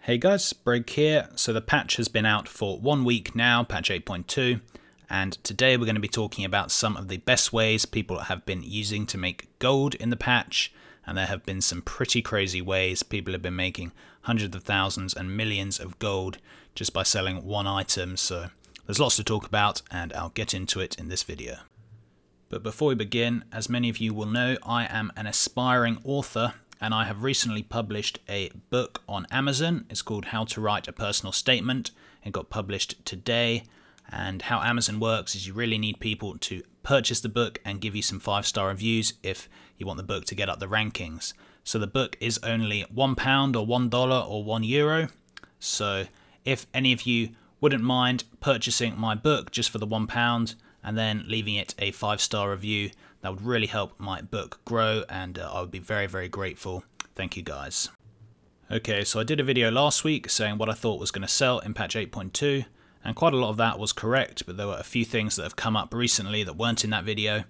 Hey guys, Brig here. So the patch has been out for 1 week now, patch 8.2, and today we're going to be talking about some of the best ways people have been using to make gold in the patch, and there have been some pretty crazy ways people have been making hundreds of thousands and millions of gold just by selling one item, so there's lots to talk about and I'll get into it in this video. But before we begin, as many of you will know, I am an aspiring author and I have recently published a book on Amazon. It's called How to Write a Personal Statement. It got published today, and how Amazon works is you really need people to purchase the book and give you some 5-star reviews if you want the book to get up the rankings. So the book is only £1 or $1 or €1. So if any of you wouldn't mind purchasing my book just for the £1 and then leaving it a 5-star review, that would really help my book grow, and I would be very, very grateful. Thank you guys. Okay, so I did a video last week saying what I thought was going to sell in patch 8.2, and quite a lot of that was correct, but there were a few things that have come up recently that weren't in that video,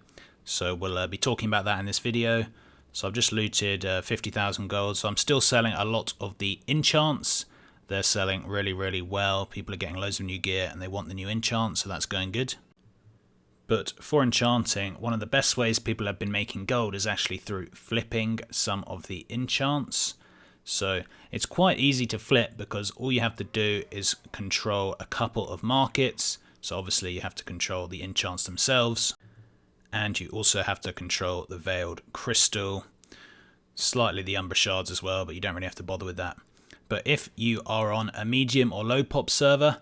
so we'll be talking about that in this video. So I've just looted 50,000 gold, so I'm still selling a lot of the enchants. They're selling really, really well. People are getting loads of new gear and they want the new enchants, so that's going good. But for enchanting, one of the best ways people have been making gold is actually through flipping some of the enchants. So it's quite easy to flip because all you have to do is control a couple of markets. So obviously you have to control the enchants themselves, and you also have to control the veiled crystal, slightly the umbra shards as well, but you don't really have to bother with that. But if you are on a medium or low pop server,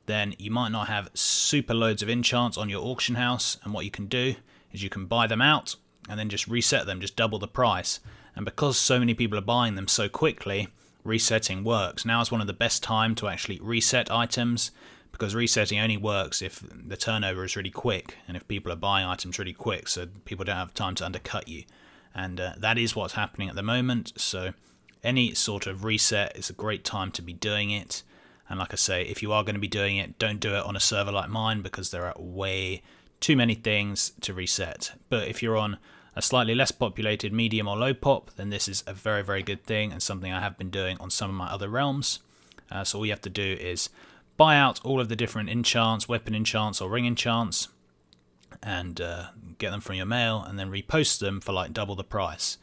then you might not have super loads of enchants on your auction house, and what you can do is you can buy them out and then just reset them, just double the price. And because so many people are buying them so quickly, resetting works. Now is one of the best time to actually reset items, because resetting only works if the turnover is really quick and if people are buying items really quick, so people don't have time to undercut you. And that is what's happening at the moment, so any sort of reset is a great time to be doing it. And like I say, if you are going to be doing it, don't do it on a server like mine because there are way too many things to reset. But if you're on a slightly less populated medium or low pop, then this is a very, very good thing and something I have been doing on some of my other realms. So all you have to do is buy out all of the different enchants, weapon enchants or ring enchants, and get them from your mail and then repost them for like double the price.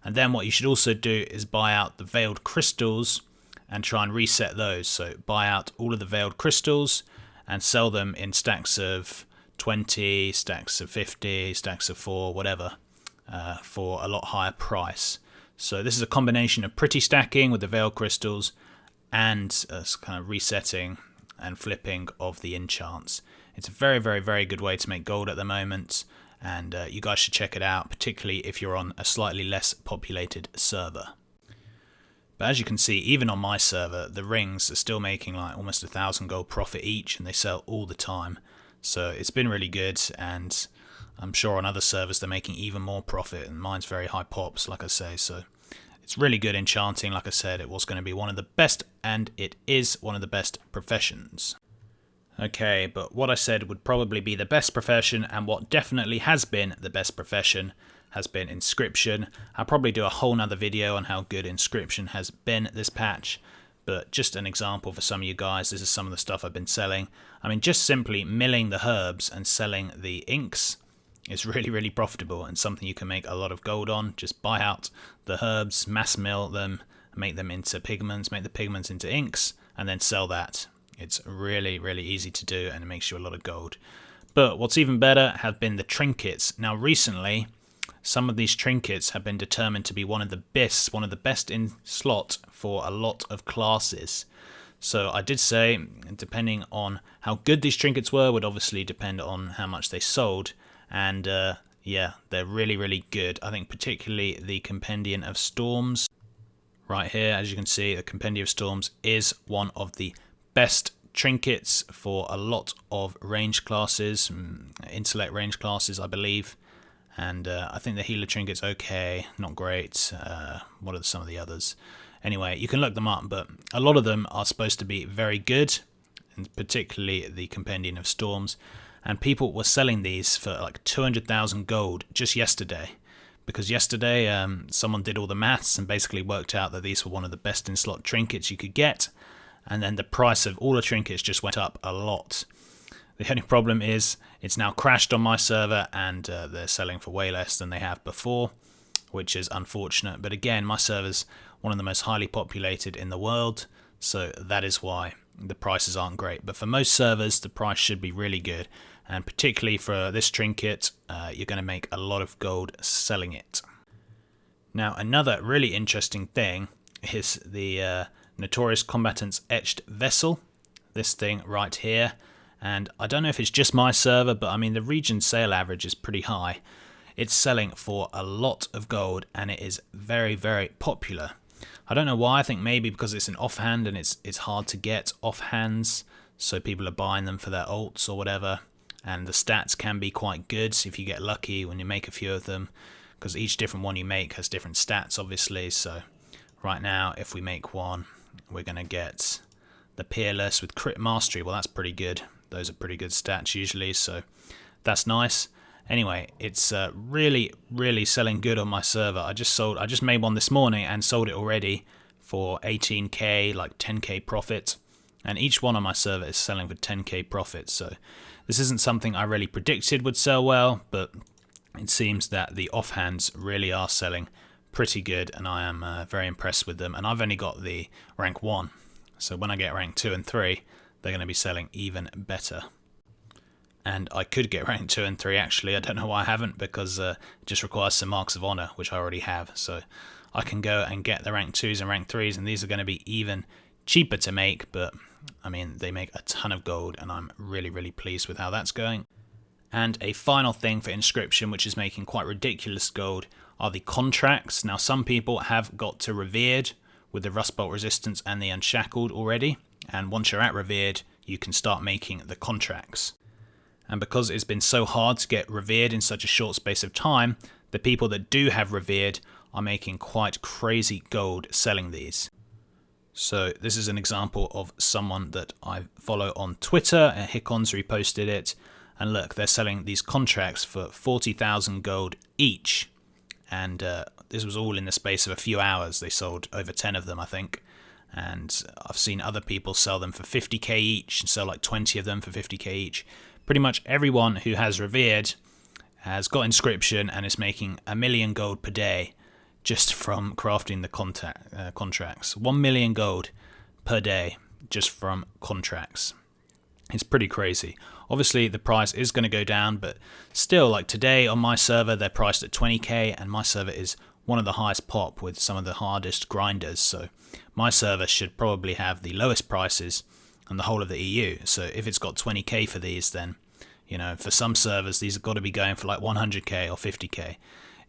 And then what you should also do is buy out the veiled crystals and try and reset those. So buy out all of the veiled crystals and sell them in stacks of 20, stacks of 50, stacks of 4, whatever, for a lot higher price. So this is a combination of pretty stacking with the veiled crystals and kind of resetting and flipping of the enchants. It's a very, very, very good way to make gold at the moment, and you guys should check it out, particularly if you're on a slightly less populated server. But as you can see, even on my server, the rings are still making like almost 1,000 gold profit each, and they sell all the time. So it's been really good, and I'm sure on other servers they're making even more profit, and mine's very high pops, like I say. So it's really good enchanting. Like I said, it was going to be one of the best, and it is one of the best professions. Okay, but what I said would probably be the best profession, and what definitely has been the best profession, has been Inscription. I'll probably do a whole nother video on how good Inscription has been this patch, but just an example for some of you guys, this is some of the stuff I've been selling. I mean, just simply milling the herbs and selling the inks is really, really profitable and something you can make a lot of gold on. Just buy out the herbs, mass mill them, make them into pigments, make the pigments into inks, and then sell that. It's really, really easy to do, and it makes you a lot of gold. But what's even better have been the trinkets. Now recently, some of these trinkets have been determined to be one of the best in slot for a lot of classes. So I did say, depending on how good these trinkets were, would obviously depend on how much they sold. And yeah, they're really, really good. I think particularly the Compendium of Storms. Right here, as you can see, the Compendium of Storms is one of the best trinkets for a lot of range classes, intellect range classes, I believe. And I think the healer trinket's okay, not great. What are some of the others? Anyway, you can look them up, but a lot of them are supposed to be very good, and particularly the Compendium of Storms. And people were selling these for like 200,000 gold just yesterday, because yesterday someone did all the maths and basically worked out that these were one of the best in slot trinkets you could get, and then the price of all the trinkets just went up a lot. The only problem is it's now crashed on my server, and they're selling for way less than they have before, which is unfortunate. But again, my server's one of the most highly populated in the world, so that is why the prices aren't great. But for most servers, the price should be really good, and particularly for this trinket, you're going to make a lot of gold selling it. Now, another really interesting thing is the Notorious Combatants etched vessel, this thing right here. And I don't know if it's just my server, but I mean the region sale average is pretty high. It's selling for a lot of gold, and it is very, very popular. I don't know why. I think maybe because it's an offhand and it's hard to get offhands, so people are buying them for their alts or whatever. And the stats can be quite good if you get lucky when you make a few of them, because each different one you make has different stats, obviously. So right now, if we make one, we're going to get the Peerless with crit mastery. Well, that's pretty good. Those are pretty good stats usually, so that's nice. Anyway, it's really, really selling good on my server. I just made one this morning and sold it already for 18k, like 10k profit. And each one on my server is selling for 10k profit. So this isn't something I really predicted would sell well, but it seems that the offhands really are selling pretty good, and I am very impressed with them. And I've only got the rank 1, so when I get rank 2 and 3, they're going to be selling even better. And I could get rank 2 and 3 actually. I don't know why I haven't, because it just requires some marks of honor, which I already have. So I can go and get the rank 2s and rank 3s, and these are going to be even cheaper to make, but I mean they make a ton of gold, and I'm really, really pleased with how that's going. And a final thing for Inscription, which is making quite ridiculous gold, are the contracts. Now some people have got to Revered with the Rust Bolt Resistance and the Unshackled already, and once you're at Revered, you can start making the contracts. And because it's been so hard to get Revered in such a short space of time, the people that do have Revered are making quite crazy gold selling these. So this is an example of someone that I follow on Twitter, and Hikon's reposted it, and look, they're selling these contracts for 40,000 gold each, and this was all in the space of a few hours. They sold over 10 of them, I think. And I've seen other people sell them for 50k each, and sell like 20 of them for 50k each. Pretty much everyone who has Revered has got Inscription and is making 1 million gold per day just from crafting the contracts. 1 million gold per day just from contracts. It's pretty crazy. Obviously the price is going to go down, but still, like today on my server they're priced at 20k, and my server is one of the highest pop with some of the hardest grinders, so my server should probably have the lowest prices in the whole of the EU. So if it's got 20k for these, then you know, for some servers these have got to be going for like 100k or 50k.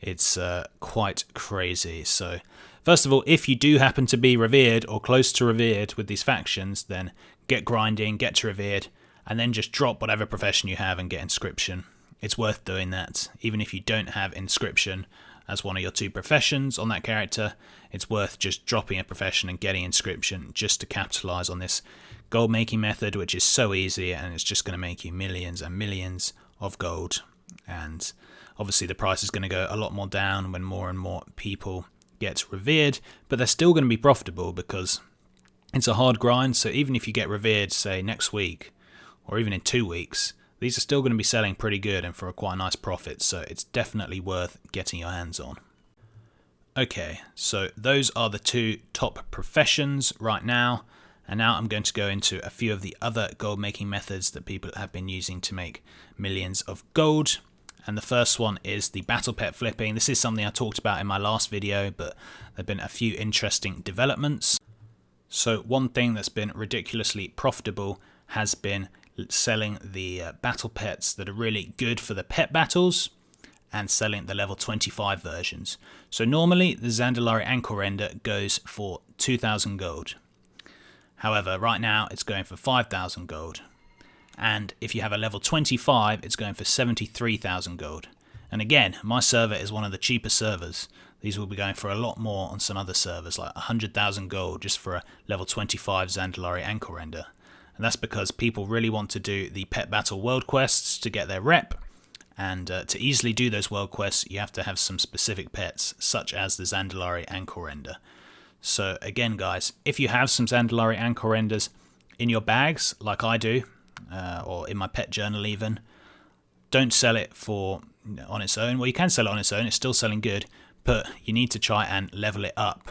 It's quite crazy. So first of all, if you do happen to be Revered or close to Revered with these factions, then get grinding, get to Revered, and then just drop whatever profession you have and get Inscription. It's worth doing that. Even if you don't have Inscription as one of your 2 professions on that character, it's worth just dropping a profession and getting Inscription just to capitalize on this gold making method, which is so easy, and it's just going to make you millions and millions of gold. And obviously the price is going to go a lot more down when more and more people get Revered, but they're still going to be profitable because it's a hard grind. So even if you get Revered, say next week or even in 2 weeks, these are still going to be selling pretty good and for a quite nice profit, so it's definitely worth getting your hands on. Okay, so those are the 2 top professions right now, and now I'm going to go into a few of the other gold making methods that people have been using to make millions of gold. And the first one is the battle pet flipping. This is something I talked about in my last video, but there have been a few interesting developments. So one thing that's been ridiculously profitable has been selling the battle pets that are really good for the pet battles, and selling the level 25 versions. So normally the Zandalari Ankle Render goes for 2,000 gold. However, right now it's going for 5,000 gold. And if you have a level 25, it's going for 73,000 gold. And again, my server is one of the cheaper servers. These will be going for a lot more on some other servers, like 100,000 gold just for a level 25 Zandalari Ankle Render. And that's because people really want to do the Pet Battle World Quests to get their rep, And to easily do those world quests, you have to have some specific pets, such as the Zandalari Ankle Render. So again, guys, if you have some Zandalari Ankle Renders in your bags, like I do, or in my pet journal even, don't sell it on its own. Well, you can sell it on its own, it's still selling good, but you need to try and level it up.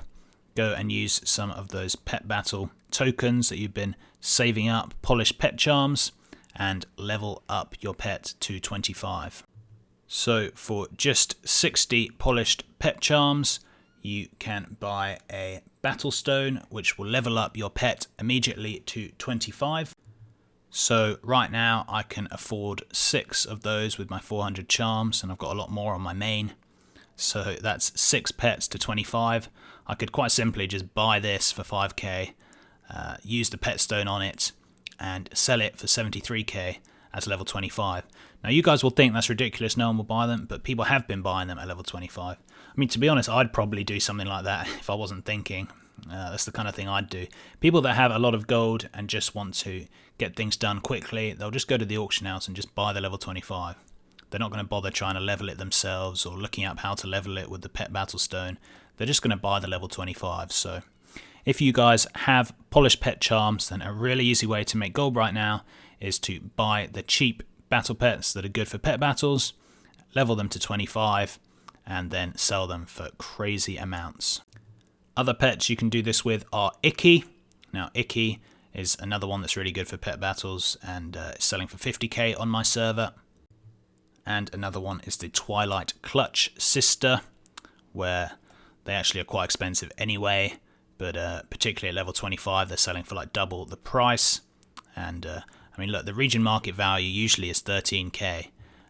Go and use some of those pet battle tokens that you've been saving up, polish pet charms, and level up your pet to 25. So for just 60 polished pet charms, you can buy a battle stone, which will level up your pet immediately to 25. So right now I can afford 6 of those with my 400 charms, and I've got a lot more on my main. So that's 6 pets to 25. I could quite simply just buy this for 5k, use the pet stone on it, and sell it for 73k as level 25. Now you guys will think that's ridiculous, no one will buy them, but people have been buying them at level 25. I mean, to be honest, I'd probably do something like that if I wasn't thinking. That's the kind of thing I'd do. People that have a lot of gold and just want to get things done quickly, they'll just go to the auction house and just buy the level 25. They're not going to bother trying to level it themselves or looking up how to level it with the pet battle stone. They're just going to buy the level 25. So if you guys have polished pet charms, then a really easy way to make gold right now is to buy the cheap battle pets that are good for pet battles, level them to 25, and then sell them for crazy amounts. Other pets you can do this with are Icky. Now Icky is another one that's really good for pet battles, and it's selling for 50k on my server. And another one is the Twilight Clutch Sister, where they actually are quite expensive anyway, but particularly at level 25 they're selling for like double the price. And I mean, look, the region market value usually is 13k,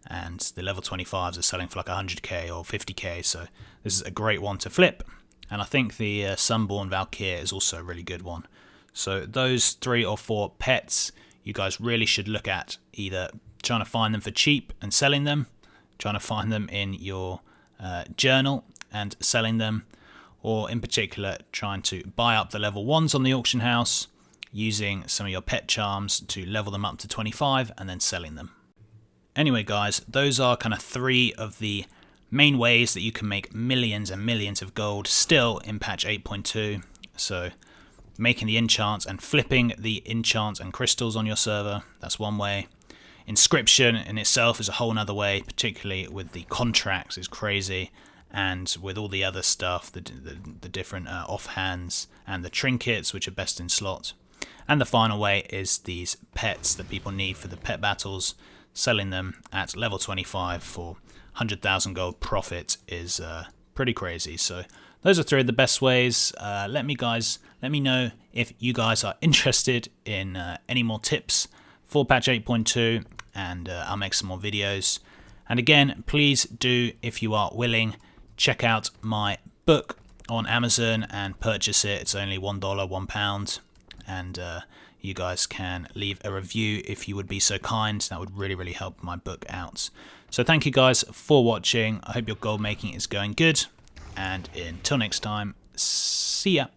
and the level 25s are selling for like 100k or 50k, so this is a great one to flip. And I think the Sunborn Valkyr is also a really good one. So those 3 or 4 pets you guys really should look at, either trying to find them for cheap and selling them, trying to find them in your journal and selling them, or in particular trying to buy up the level 1s on the auction house using some of your pet charms to level them up to 25 and then selling them. Anyway guys, those are kind of 3 of the main ways that you can make millions and millions of gold still in patch 8.2. So making the enchants and flipping the enchants and crystals on your server, that's one way. Inscription in itself is a whole nother way, particularly with the contracts is crazy, and with all the other stuff, the different offhands and the trinkets, which are best in slot. And the final way is these pets that people need for the pet battles. Selling them at level 25 for 100,000 gold profit is pretty crazy. So those are 3 of the best ways. Let me know if you guys are interested in any more tips for patch 8.2, and I'll make some more videos. And again, please do, if you are willing, check out my book on Amazon and purchase it. It's only $1, £1, and you guys can leave a review if you would be so kind. That would really, really help my book out. So thank you guys for watching. I hope your gold making is going good, and until next time, see ya.